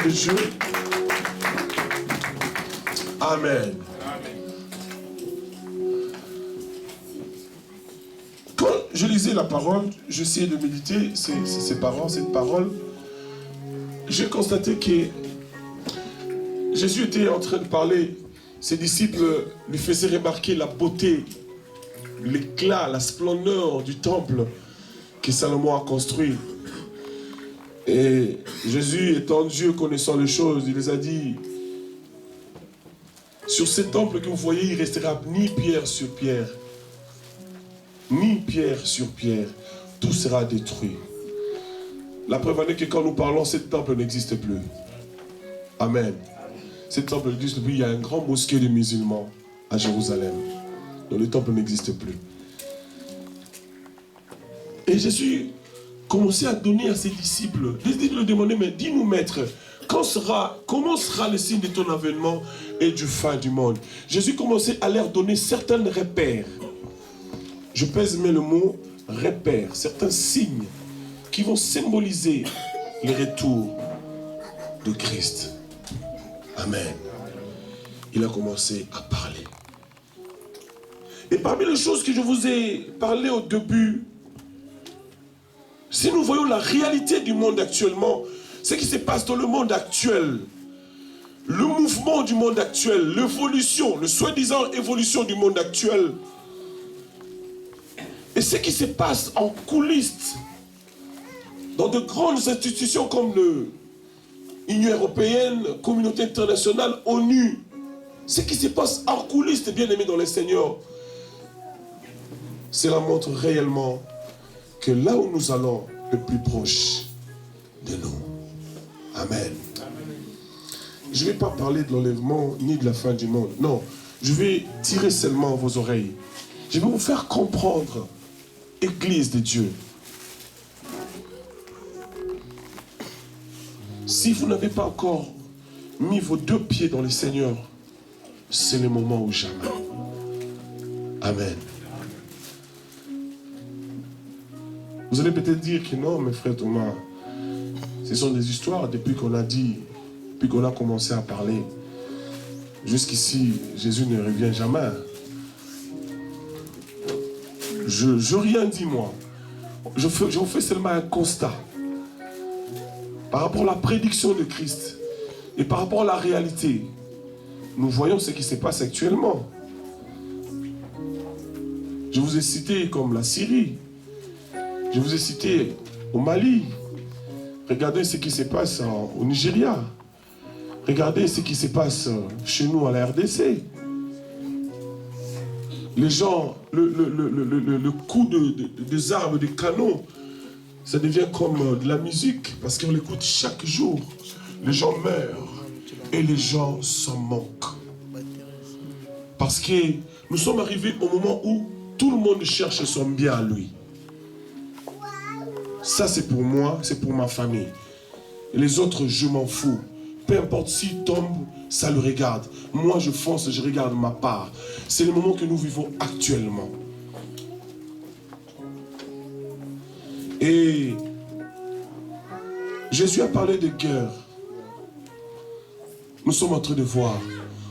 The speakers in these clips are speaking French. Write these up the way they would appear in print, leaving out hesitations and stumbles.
de Dieu. Amen. Quand je lisais la parole, j'essayais de méditer ces paroles, cette parole, j'ai constaté que Jésus était en train de parler. Ses disciples lui faisaient remarquer la beauté, l'éclat, la splendeur du temple que Salomon a construit. Et Jésus, étant Dieu, connaissant les choses, il les a dit: sur ce temple que vous voyez, il ne restera ni pierre sur pierre, ni pierre sur pierre, tout sera détruit. La preuve en est que quand nous parlons, ce temple n'existe plus. Amen. Ce temple n'existe plus. Il y a un grand mosquée de musulmans à Jérusalem. Donc le temple n'existe plus. Et Jésus commençait à donner à ses disciples, de lui demander: mais dis-nous, maître, comment sera le signe de ton avènement et du fin du monde? Jésus commençait à leur donner certains repères. Je pèse mais le mot repères, certains signes qui vont symboliser le retour de Christ. Amen. Il a commencé à parler. Et parmi les choses que je vous ai parlé au début, si nous voyons la réalité du monde actuellement, ce qui se passe dans le monde actuel, le mouvement du monde actuel, l'évolution, le soi-disant évolution du monde actuel, et ce qui se passe en coulisses, dans de grandes institutions comme l'Union européenne, communauté internationale, ONU, ce qui se passe en coulisses, bien aimés dans le Seigneur, cela montre réellement que là où nous allons, le plus proche de nous. Amen. Je ne vais pas parler de l'enlèvement ni de la fin du monde. Non, je vais tirer seulement vos oreilles. Je vais vous faire comprendre, Église de Dieu. Si vous n'avez pas encore mis vos deux pieds dans le Seigneur, c'est le moment ou jamais. Amen. Vous allez peut-être dire que non, mes frères Thomas, ce sont des histoires depuis qu'on a dit, depuis qu'on a commencé à parler. Jusqu'ici, Jésus ne revient jamais. Je n'ai rien dit, moi. Je vous fais seulement un constat. Par rapport à la prédiction de Christ et par rapport à la réalité, nous voyons ce qui se passe actuellement. Je vous ai cité comme la Syrie. Je vous ai cité au Mali. Regardez ce qui se passe au Nigeria. Regardez ce qui se passe chez nous à la RDC. Les gens, le coup des armes, des canons, ça devient comme de la musique parce qu'on l'écoute chaque jour. Les gens meurent et les gens s'en moquent. Parce que nous sommes arrivés au moment où tout le monde cherche son bien à lui. Ça c'est pour moi, c'est pour ma famille. Et les autres, je m'en fous. Peu importe s'ils tombent, ça le regarde. Moi je fonce, je regarde ma part. C'est le moment que nous vivons actuellement. Et Jésus a parlé de guerre. Nous sommes en train de voir.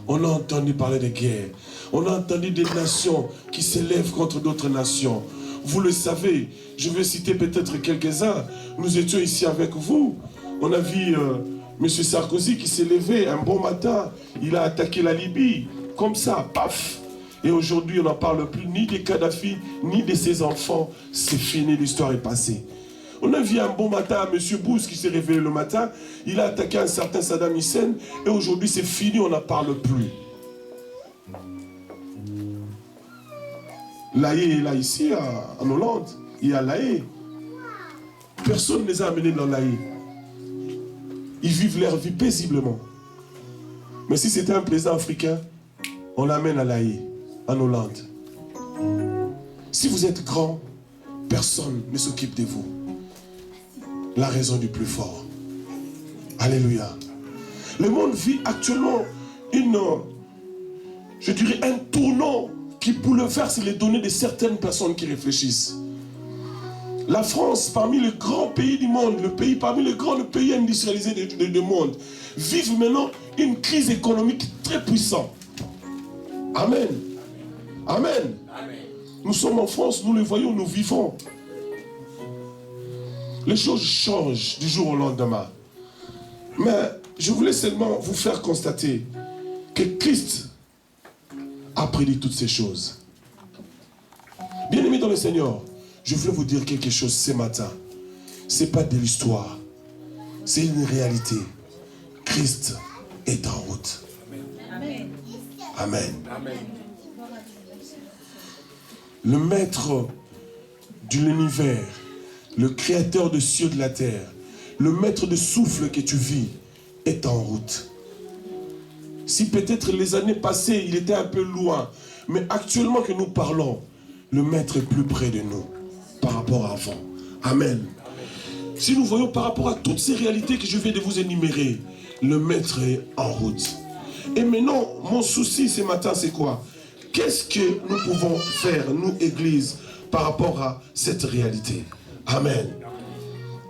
On a entendu parler de guerre. On a entendu des nations qui s'élèvent contre d'autres nations. Vous le savez, je vais citer peut-être quelques-uns. Nous étions ici avec vous. On a vu M. Sarkozy qui s'est levé un bon matin. Il a attaqué la Libye. Comme ça, paf. Et aujourd'hui, on n'en parle plus ni des Kadhafi, ni de ses enfants. C'est fini, l'histoire est passée. On a vu un bon matin M. Bush qui s'est réveillé le matin. Il a attaqué un certain Saddam Hussein. Et aujourd'hui, c'est fini, on n'en parle plus. L'Aïe est là, ici, en Hollande. Il y a l'Aïe. Personne ne les a amenés dans l'Aïe. Ils vivent leur vie paisiblement. Mais si c'était un président africain, on l'amène à l'Aïe, en Hollande. Si vous êtes grand, personne ne s'occupe de vous. La raison du plus fort. Alléluia. Le monde vit actuellement je dirais un tournant qui bouleverse les données de certaines personnes qui réfléchissent. La France, parmi les grands pays du monde, parmi les grands pays industrialisés du monde, vivent maintenant une crise économique très puissante. Amen. Amen. Amen. Nous sommes en France, nous le voyons, nous vivons. Les choses changent du jour au lendemain. Mais je voulais seulement vous faire constater que Christ a prédit toutes ces choses. Bien-aimés dans le Seigneur, je voulais vous dire quelque chose ce matin. Ce n'est pas de l'histoire, c'est une réalité. Christ est en route. Amen. Amen. Amen. Le maître de l'univers, le créateur des cieux et de la terre, le maître de souffle que tu vis est en route. Si peut-être les années passées, il était un peu loin, mais actuellement que nous parlons, le maître est plus près de nous par rapport à avant. Amen. Si nous voyons par rapport à toutes ces réalités que je viens de vous énumérer, le maître est en route. Et maintenant, mon souci ce matin, c'est quoi? Qu'est-ce que nous pouvons faire, nous, Église, par rapport à cette réalité? Amen.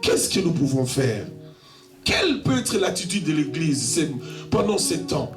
Qu'est-ce que nous pouvons faire? Quelle peut être l'attitude de l'Église pendant ces temps?